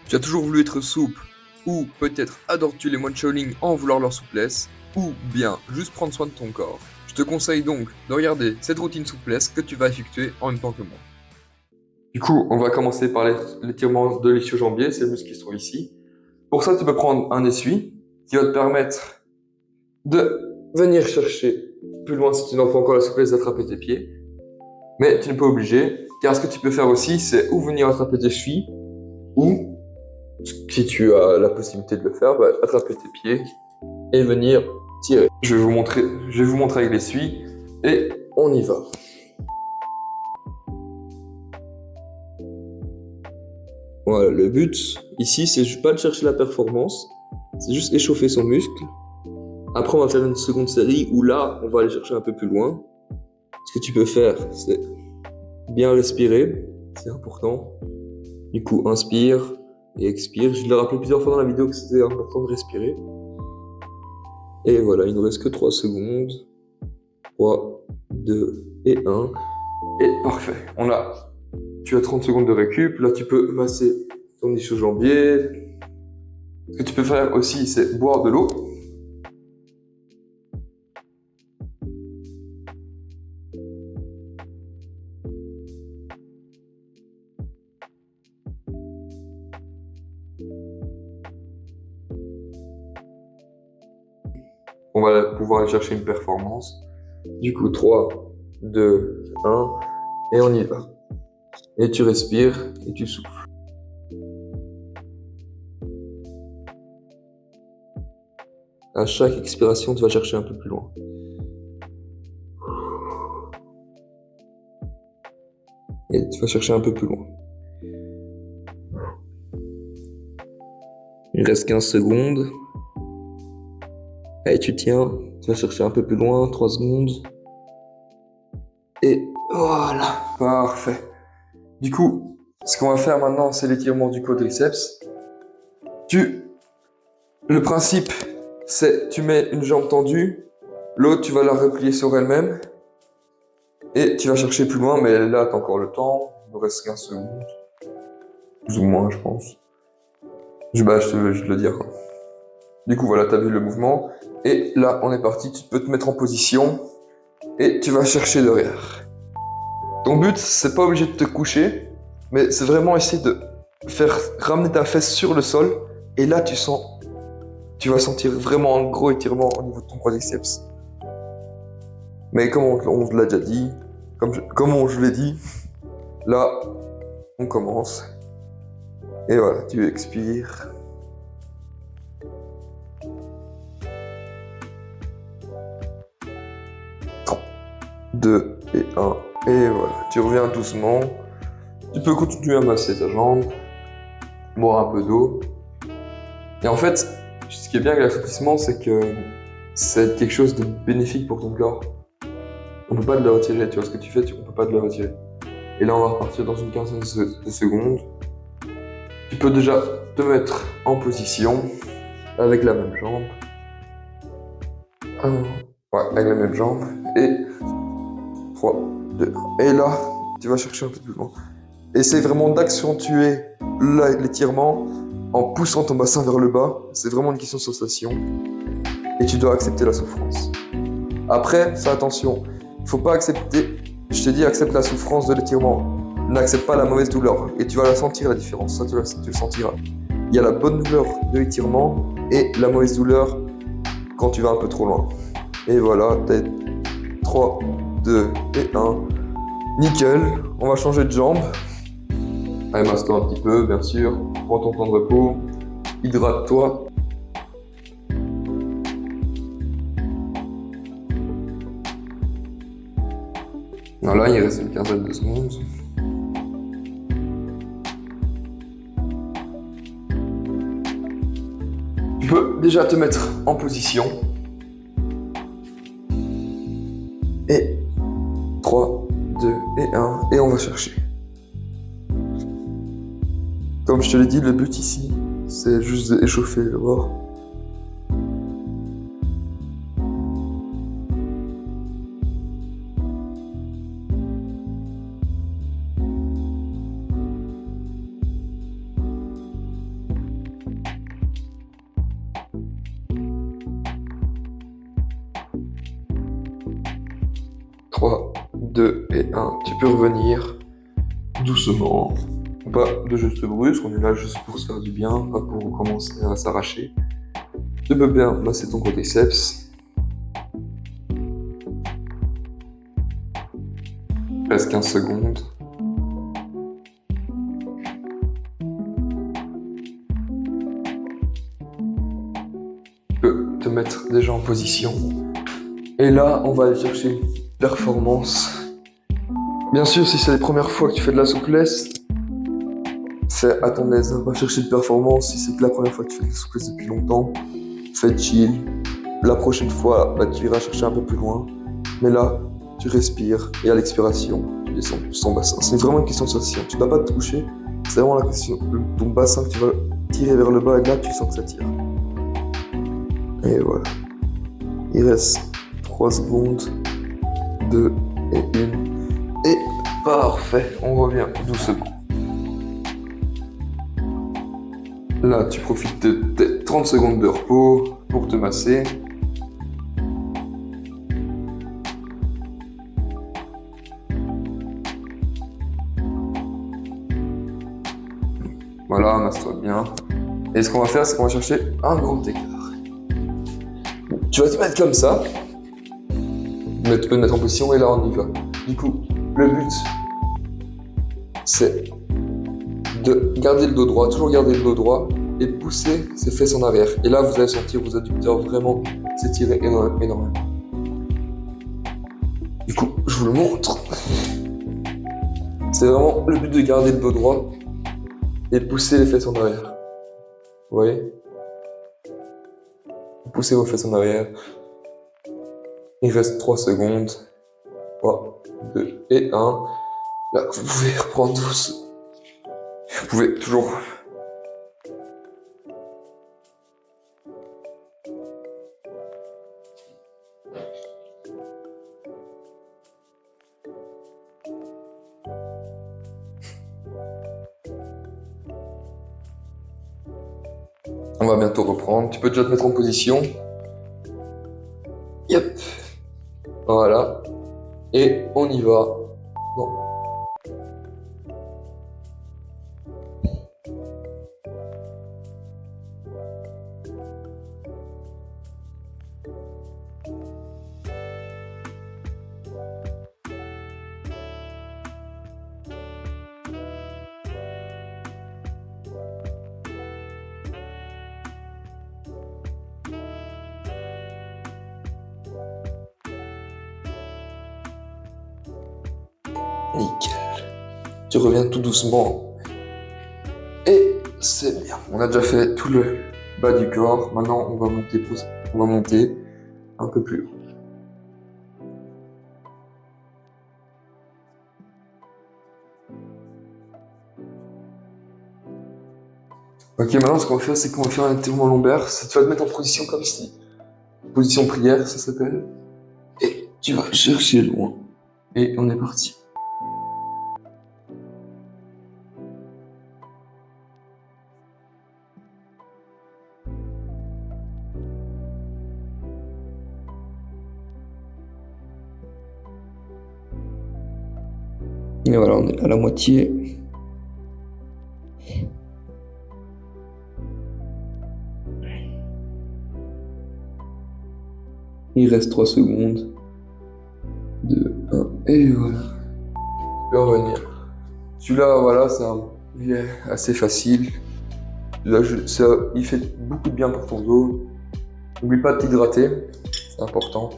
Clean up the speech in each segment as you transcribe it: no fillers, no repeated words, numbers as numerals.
Tu as toujours voulu être souple, ou peut-être adores-tu les moines Shaolin en vouloir leur souplesse, ou bien juste prendre soin de ton corps. Je te conseille donc de regarder cette routine souplesse que tu vas effectuer en même temps que moi. Du coup, on va commencer par l'étirement de l'ischio-jambier, c'est le muscle qui se trouve ici. Pour ça, tu peux prendre un essuie qui va te permettre de venir chercher plus loin si tu n'as pas encore la souplesse d'attraper tes pieds. Mais tu n'es pas obligé, car ce que tu peux faire aussi, c'est ou venir attraper tes chevilles, ou si tu as la possibilité de le faire, bah, attraper tes pieds et venir tirer. Je vais vous montrer avec l'essuie et on y va. Voilà, le but ici, c'est pas de chercher la performance, c'est juste échauffer son muscle. Après, on va faire une seconde série où là, on va aller chercher un peu plus loin. Ce que tu peux faire, c'est bien respirer, c'est important. Du coup, inspire et expire. Je l'ai rappelé plusieurs fois dans la vidéo que c'était important de respirer. Et voilà, il ne nous reste que 3 secondes. 3, 2 et 1. Et parfait. Tu as 30 secondes de récup. Là, tu peux masser ton ischio-jambier. Ce que tu peux faire aussi, c'est boire de l'eau. On va pouvoir aller chercher une performance. Du coup, 3, 2, 1. Et on y va. Et tu respires et tu souffles. À chaque expiration, tu vas chercher un peu plus loin. Et tu vas chercher un peu plus loin. Il reste 15 secondes. Allez, tu tiens. Tu vas chercher un peu plus loin. 3 secondes. Et voilà. Parfait. Du coup, ce qu'on va faire maintenant, c'est l'étirement du quadriceps. Le principe, c'est tu mets une jambe tendue, l'autre tu vas la replier sur elle-même et tu vas chercher plus loin, mais là tu as encore le temps, il nous reste 15 secondes, plus ou moins je pense. Je te le dire. Du coup voilà, tu as vu le mouvement et là on est parti, tu peux te mettre en position et tu vas chercher derrière. Ton but, c'est pas obligé de te coucher, mais c'est vraiment essayer de faire ramener ta fesse sur le sol et là tu vas sentir vraiment un gros étirement au niveau de ton quadriceps. Mais comme on l'a déjà dit, comme je l'ai dit, là, on commence. Et voilà, tu expires. 3, 2 et 1. Et voilà, tu reviens doucement. Tu peux continuer à masser ta jambe, boire un peu d'eau. Et en fait, ce qui est bien avec l'assouplissement, c'est que c'est quelque chose de bénéfique pour ton corps. On peut pas te le retirer, tu vois ce que tu fais, on peut pas te le retirer. Et là, on va repartir dans une quinzaine de secondes. Tu peux déjà te mettre en position avec la même jambe. Ouais, avec la même jambe. Et 3, 2, 1. Et là, tu vas chercher un peu plus loin. Essaye vraiment d'accentuer l'étirement en poussant ton bassin vers le bas. C'est vraiment une question de sensation. Et tu dois accepter la souffrance. Après, fais attention. Il faut pas accepter. Je te dis, accepte la souffrance de l'étirement. N'accepte pas la mauvaise douleur. Et tu vas la sentir, la différence. Ça, tu le sentiras. Il y a la bonne douleur de l'étirement et la mauvaise douleur quand tu vas un peu trop loin. Et voilà, tête 3, 2 et 1. Nickel, on va changer de jambe. Allez, masse-toi un petit peu, bien sûr. Prends ton temps de repos. Hydrate-toi. Voilà, il reste une quinzaine de secondes. Tu peux déjà te mettre en position. Et 3, 2 et 1. Et on va chercher. Comme je te l'ai dit, le but ici, c'est juste d'échauffer le bord. 3, 2 et 1. Tu peux revenir doucement. Pas de gestes brusques, on est là juste pour se faire du bien, pas pour commencer à s'arracher. Tu peux bien masser ton quadriceps. Reste 15 secondes. Tu peux te mettre déjà en position. Et là, on va aller chercher une performance. Bien sûr, si c'est les premières fois que tu fais de la souplesse, fais à ton aise. Va chercher une performance. Si c'est que la première fois que tu fais de la souplesse depuis longtemps, fais chill. La prochaine fois, tu iras chercher un peu plus loin. Mais là, tu respires et à l'expiration, tu descends ton bassin. C'est vraiment une question de sensation. Tu ne dois pas te toucher. C'est vraiment la question de ton bassin que tu vas tirer vers le bas et là, tu sens que ça tire. Et voilà. Il reste 3 secondes, 2 et 1. Et parfait, on revient doucement. Là, tu profites de tes 30 secondes de repos pour te masser. Voilà, masse-toi bien. Et ce qu'on va faire, c'est qu'on va chercher un grand écart. Tu vas te mettre comme ça. Mais tu peux te mettre en position et là, on y va. Du coup, le but, c'est de garder le dos droit, toujours garder le dos droit et pousser ses fesses en arrière. Et là, vous allez sentir vos adducteurs vraiment s'étirer énormément. Du coup, je vous le montre. C'est vraiment le but de garder le dos droit et pousser les fesses en arrière. Vous voyez? Poussez vos fesses en arrière. Il reste 3 secondes. 3, 2 et 1. Là, vous pouvez reprendre douce. Vous pouvez toujours... On va bientôt reprendre. Tu peux déjà te mettre en position. Yep. Voilà. Et on y va. Non. Nickel. Tu reviens tout doucement. Et c'est bien. On a déjà fait tout le bas du corps. Maintenant, on va monter un peu plus haut. Ok, maintenant, ce qu'on va faire, c'est qu'on va faire un étirement lombaire. Tu vas te mettre en position comme si. Position prière, ça s'appelle. Et tu vas chercher loin. Et on est parti. Et voilà, on est à la moitié. Il reste 3 secondes. 2, 1, et voilà. Tu peux revenir. Celui-là, voilà, il est assez facile. Là, il fait beaucoup de bien pour ton dos. N'oublie pas de t'hydrater, c'est important.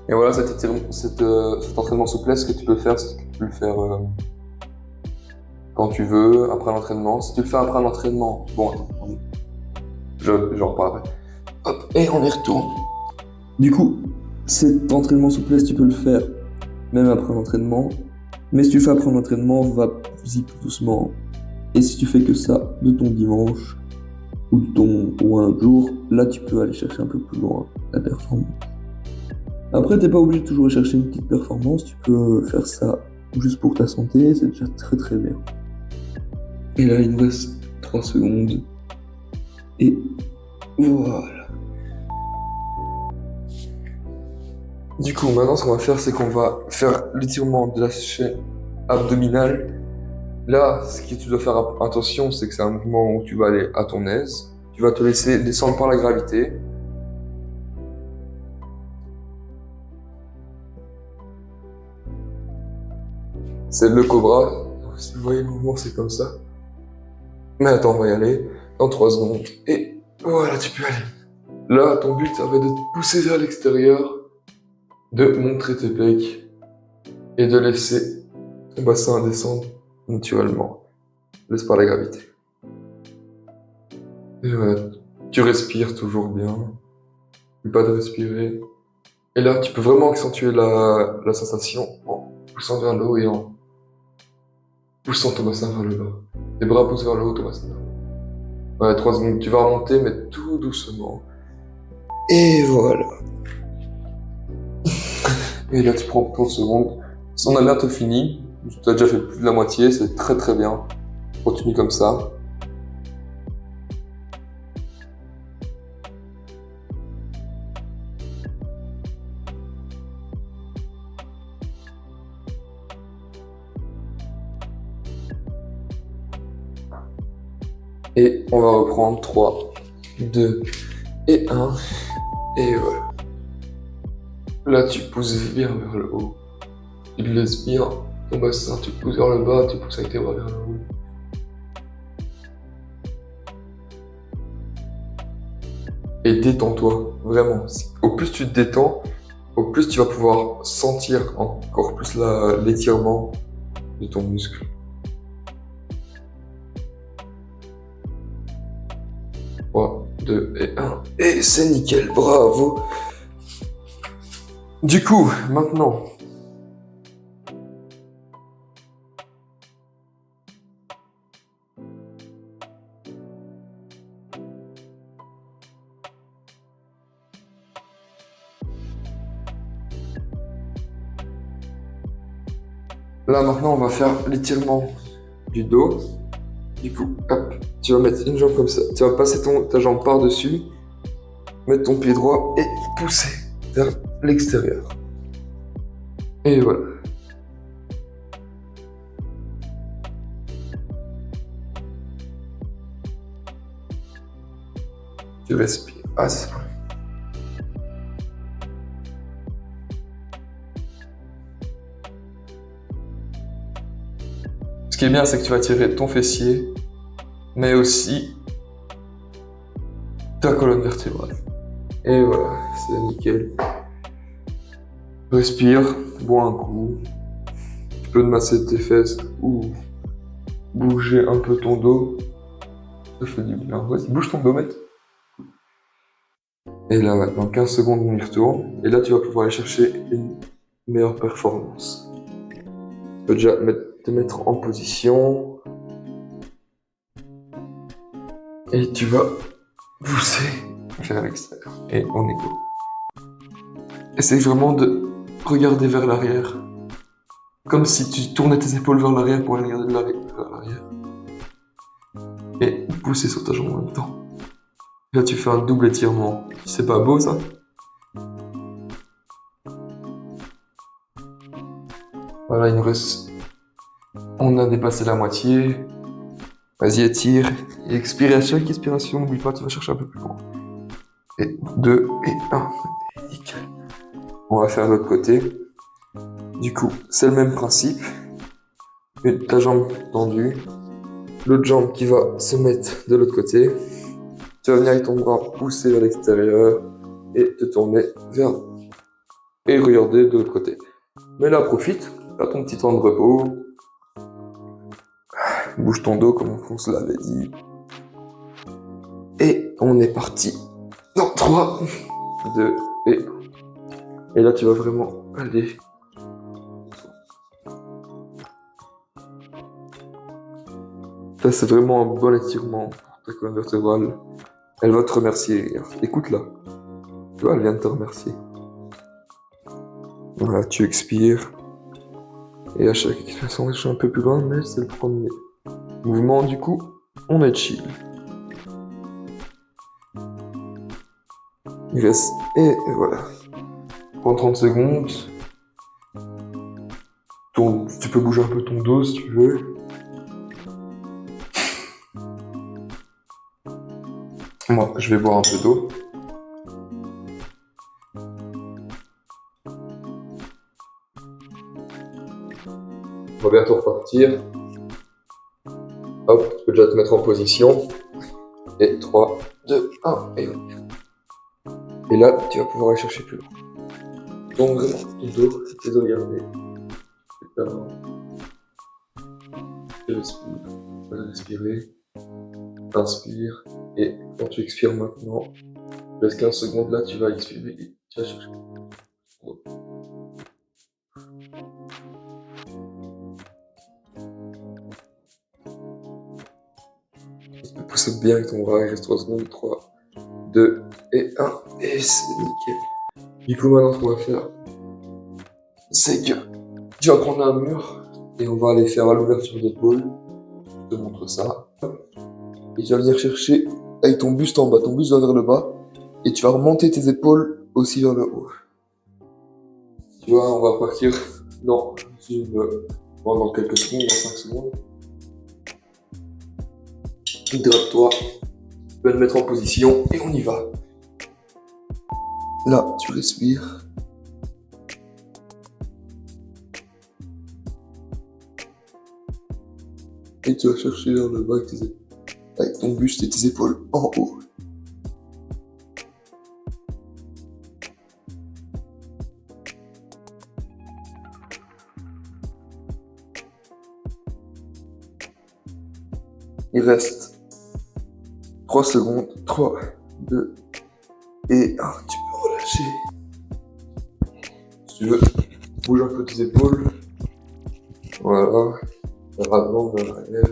Et voilà, cet entraînement souplesse que tu peux faire, c'est que tu peux le faire quand tu veux, après l'entraînement. Si tu le fais après l'entraînement, bon, attends, j'en reparle après. Hop, et on y retourne. Du coup, cet entraînement souplesse, tu peux le faire même après l'entraînement. Mais si tu fais après l'entraînement, vas-y tout doucement. Et si tu fais que ça de ton dimanche ou un jour, là tu peux aller chercher un peu plus loin la performance. Après, t'es pas obligé de toujours chercher une petite performance, tu peux faire ça juste pour ta santé, c'est déjà très très bien. Et là, il nous reste 3 secondes. Et Voilà. Du coup, maintenant, ce qu'on va faire, c'est qu'on va faire l'étirement de la chaîne abdominale. Là, ce que tu dois faire attention, c'est que c'est un mouvement où tu vas aller à ton aise. Tu vas te laisser descendre par la gravité. C'est le cobra. Si vous voyez le mouvement, c'est comme ça. Mais attends, on va y aller dans 3 secondes. Et voilà, tu peux aller. Là, ton but, ça va être de te pousser vers l'extérieur, de montrer tes pecs et de laisser ton bassin descendre naturellement. Laisse par la gravité. Et voilà, tu respires toujours bien. N'oublie pas de respirer. Et là, tu peux vraiment accentuer la sensation en poussant vers le haut et en poussant ton bassin vers le bas. Tes bras poussent vers le haut, ton bassin vers le bas. Ouais, 3 secondes. Tu vas remonter, mais tout doucement. Et voilà. Et là, tu prends 30 secondes. On a bientôt fini. Tu as déjà fait plus de la moitié, c'est très très bien. Continue comme ça. Et on va reprendre 3, 2 et 1. Et voilà. Là, tu pousses bien vers le haut. Tu te laisses bien ton bassin, tu pousses vers le bas, tu pousses avec tes bras vers le haut. Et détends-toi, vraiment. Au plus tu te détends, au plus tu vas pouvoir sentir encore plus l'étirement de ton muscle. 3, 2 et 1. Et c'est nickel, bravo. Du coup, maintenant, on va faire l'étirement du dos. Du coup, hop, tu vas mettre une jambe comme ça. Tu vas passer ta jambe par-dessus, mettre ton pied droit et pousser vers l'extérieur. Et voilà. Tu respires. Ah, c'est bon. Ce qui est bien, c'est que tu vas tirer ton fessier, mais aussi ta colonne vertébrale. Et voilà, c'est nickel. Respire, bois un coup. Tu peux te masser tes fesses ou bouger un peu ton dos. Ça fait du bien. Vas-y, bouge ton dos, mec. Et là, dans 15 secondes, on y retourne. Et là, tu vas pouvoir aller chercher une meilleure performance. Tu peux déjà te mettre en position. Et tu vas pousser vers l'extérieur. Et on est go. Essaye vraiment de regarder vers l'arrière. Comme si tu tournais tes épaules vers l'arrière pour aller regarder vers l'arrière. Et pousser sur ta jambe en même temps. Là, tu fais un double étirement. C'est pas beau, ça? Voilà, il nous reste... On a dépassé la moitié. Vas-y, étire. Et expire. À chaque expiration, n'oublie pas, tu vas chercher un peu plus loin. Et 2 et 1. Nickel. On va faire l'autre côté. Du coup, c'est le même principe. Ta jambe tendue. L'autre jambe qui va se mettre de l'autre côté. Tu vas venir avec ton bras pousser vers l'extérieur et te tourner vers... et regarder de l'autre côté. Mais là, profite, t'as ton petit temps de repos. Bouge ton dos comme on se l'avait dit. Et on est parti dans 3, 2 et 1. Et là, tu vas vraiment aller... Ça, c'est vraiment un bon étirement pour ta colonne vertébrale. Elle va te remercier. Écoute-la. Tu vois, elle vient de te remercier. Voilà, tu expires. Et à chaque expiration, je suis un peu plus loin, mais c'est le premier mouvement. Du coup, on est chill. Il reste... Et voilà. Prends 30 secondes. Tu peux bouger un peu ton dos si tu veux. Moi, je vais boire un peu d'eau. On va bientôt repartir. Hop, tu peux déjà te mettre en position. Et 3, 2, 1, et hop. Et là, tu vas pouvoir aller chercher plus loin. Donc vraiment, ton dos, tes os gardés. Tu respires. Tu vas respirer. Inspire. Et quand tu expires maintenant, laisse 15 secondes là, tu vas expirer et tu vas chercher. Tu peux pousser bien avec ton bras, il reste 3 secondes, 3, 2 et 1, et c'est nickel. Du coup, maintenant, ce qu'on va faire, c'est que tu vas prendre un mur et on va aller faire à l'ouverture d'épaule. Je te montre ça. Et tu vas venir chercher avec ton buste en bas. Ton buste va vers le bas et tu vas remonter tes épaules aussi vers le haut. Tu vois, on va repartir dans quelques secondes, dans 5 secondes. Hydrate-toi. Tu vas te mettre en position et on y va. Là, tu respires. Et tu vas chercher vers le bas avec ton buste et tes épaules en haut. Il reste 3 secondes. 3, 2 et 1. Tu peux relâcher. Si tu veux, bouge un peu tes épaules. Voilà. Vers l'avant, vers l'arrière.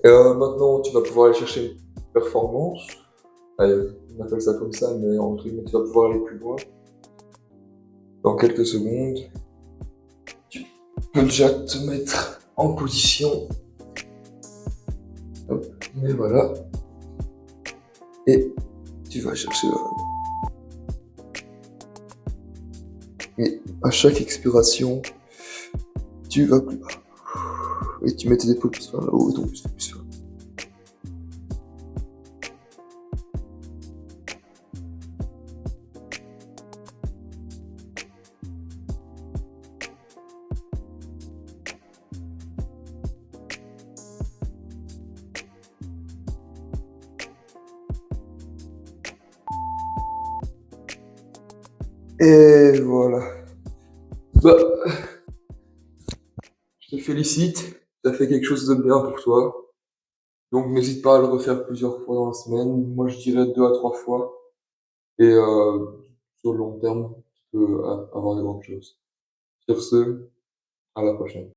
Et maintenant, tu vas pouvoir aller chercher une performance. Allez, on appelle ça comme ça, mais entre guillemets, tu vas pouvoir aller plus loin. Dans quelques secondes, tu peux déjà te mettre en position. Hop, et voilà. Et tu vas chercher vers là. Et à chaque expiration, tu vas plus bas. Et tu mets tes épaules plus vers là-haut et ton buste plus vers là. Et voilà. Bah, je te félicite. Tu as fait quelque chose de bien pour toi. Donc n'hésite pas à le refaire plusieurs fois dans la semaine. Moi, je dirais 2 à 3 fois. Et sur le long terme, tu peux avoir de grandes choses. Sur ce, à la prochaine.